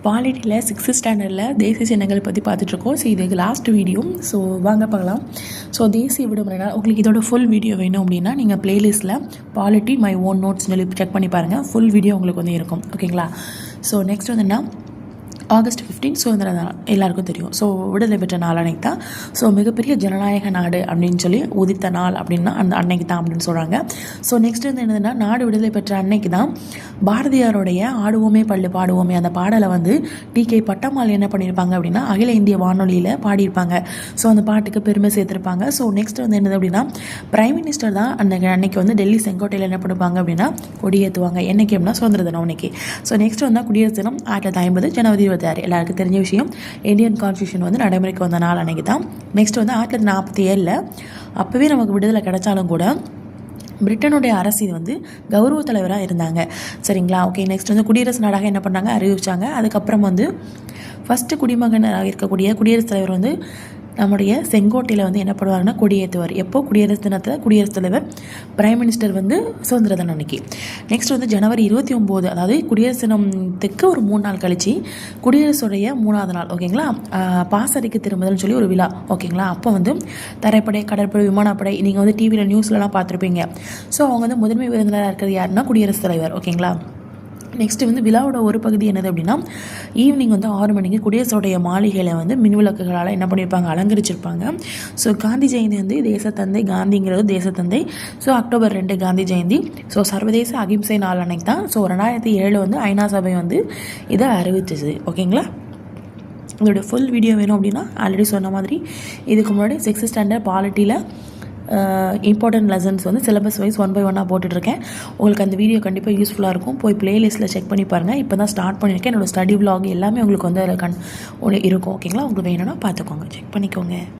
பாலிட்டியில் 6th ஸ்டாண்டர்டில் தேசிய சின்னங்கள் பற்றி பார்த்துட்ருக்கோம். ஸோ இது லாஸ்ட் வீடியோ. ஸோ வாங்க பார்க்கலாம். ஸோ தேசிய விடுமுறைனா உங்களுக்கு இதோட ஃபுல் வீடியோ வேணும் அப்படின்னா நீங்கள் ப்ளேலிஸ்ட்டில் பாலிட்டி மை ஓன் நோட்ஸ் சொல்லி செக் பண்ணி பாருங்கள். ஃபுல் வீடியோ உங்களுக்கு வந்து இருக்கும். ஓகேங்களா? ஸோ நெக்ஸ்ட் வந்து என்ன, ஆகஸ்ட் 15 சுதந்திர நாள் எல்லாருக்கும் தெரியும். ஸோ விடுதலை பெற்ற நாள் அன்னைக்கு தான். ஸோ மிகப்பெரிய ஜனநாயக நாடு அப்படின்னு சொல்லி உதித்த நாள் அப்படின்னா அந்த அன்னைக்கு தான் அப்படின்னு சொல்கிறாங்க. ஸோ நெக்ஸ்ட் வந்து என்னதுன்னா, நாடு விடுதலை பெற்ற அன்னைக்கு தான் பாரதியாருடைய ஆடுவோமே பள்ளி பாடுவோமே அந்த பாடலை வந்து டி.கே. பட்டம்மாள் என்ன பண்ணியிருப்பாங்க அப்படின்னா அகில இந்திய வானொலியில் பாடியிருப்பாங்க. ஸோ அந்த பாட்டுக்கு பெருமை சேர்த்துருப்பாங்க. ஸோ நெக்ஸ்ட் வந்து என்னது அப்படின்னா, பிரைம் மினிஸ்டர் தான் அன்னைக்கு வந்து டெல்லி செங்கோட்டையில் என்ன பண்ணுவாங்க அப்படின்னா கொடியேற்றுவாங்க. என்னைக்கு அப்படின்னா சுதந்திர தினம் அன்னைக்கு. ஸோ நெக்ஸ்ட் வந்து குடியரசு தினம் 1950 ஜனவரி 26. எல்லாருக்கும் தெரிஞ்ச விஷயம். இந்தியன் கான்ஸ்டியூஷன் வந்து நடைமுறைக்கு வந்த நாள் அன்னைக்கு தான். நெக்ஸ்ட் வந்து 1947 அப்போவே நமக்கு விடுதலை கிடைச்சாலும் கூட பிரிட்டனுடைய அரசு வந்து கௌரவ தலைவராக இருந்தாங்க. சரிங்களா? ஓகே. நெக்ஸ்ட் வந்து குடியரசு நாடாக என்ன பண்ணாங்க, அறிவிச்சாங்க. அதுக்கப்புறம் வந்து ஃபஸ்ட்டு குடிமகனாக இருக்கக்கூடிய குடியரசுத் தலைவர் வந்து நம்முடைய செங்கோட்டையில் வந்து என்ன பண்ணுவாங்கன்னா கொடியேற்றுவார். எப்போ? குடியரசு தினத்தில் குடியரசுத் தலைவர், பிரைம் மினிஸ்டர் வந்து சுதந்திர தினம் அன்னைக்கு. நெக்ஸ்ட் வந்து ஜனவரி 29, அதாவது குடியரசு தினத்துக்கு ஒரு 3 நாள் கழிச்சு குடியரசுடைய 3ஆவது நாள். ஓகேங்களா? பாசறைக்கு திரும்புதல்னு சொல்லி ஒரு விழா. ஓகேங்களா? அப்போ வந்து தரைப்படை, கடற்படை, விமானப்படை நீங்கள் வந்து டிவியில் நியூஸ்லலாம் பார்த்துருப்பீங்க. ஸோ அவங்க வந்து முதன்மை விருந்தினராக இருக்கிறது யாருன்னா குடியரசுத் தலைவர். ஓகேங்களா? நெக்ஸ்ட்டு வந்து விழாவோட ஒரு பகுதி என்னது அப்படின்னா, ஈவினிங் வந்து 6 மணிக்கு குடியரசுடைய மாளிகையில் வந்து மின்விளக்குகளால் என்ன பண்ணியிருப்பாங்க, அலங்கரிச்சிருப்பாங்க. ஸோ காந்தி ஜெயந்தி வந்து தேசத்தந்தை, காந்திங்கிறது தேசத்தந்தை. So October 2 Gandhi Jayanti. So சர்வதேச அகிம்சை நாள் அன்னைக்கு தான். ஸோ 2007 வந்து ஐநா சபை வந்து இதை அறிவிச்சிச்சு. ஓகேங்களா? இதோட ஃபுல் வீடியோ வேணும் அப்படின்னா ஆல்ரெடி சொன்ன மாதிரி இதுக்கு முன்னாடி 6th ஸ்டாண்டர்ட் பாலிட்டியில் இம்பார்ட்டன்ட் லெசன்ஸ் வந்து சிலபஸ் வைஸ் 1 by 1 போட்டுட்ருக்கேன். உங்களுக்கு அந்த வீடியோ கண்டிப்பாக யூஸ்ஃபுல்லாக இருக்கும். போய் ப்ளேலிஸ்ட்டில் செக் பண்ணி பாருங்கள். இப்போ தான் ஸ்டார்ட் பண்ணியிருக்கேன். என்னோடய ஸ்டடி விலாக் எல்லாமே உங்களுக்கு வந்து அதில் இருக்கும். ஓகேங்களா? உங்களுக்கு வேணும்னா பார்த்துக்கோங்க, செக் பண்ணிக்கோங்க.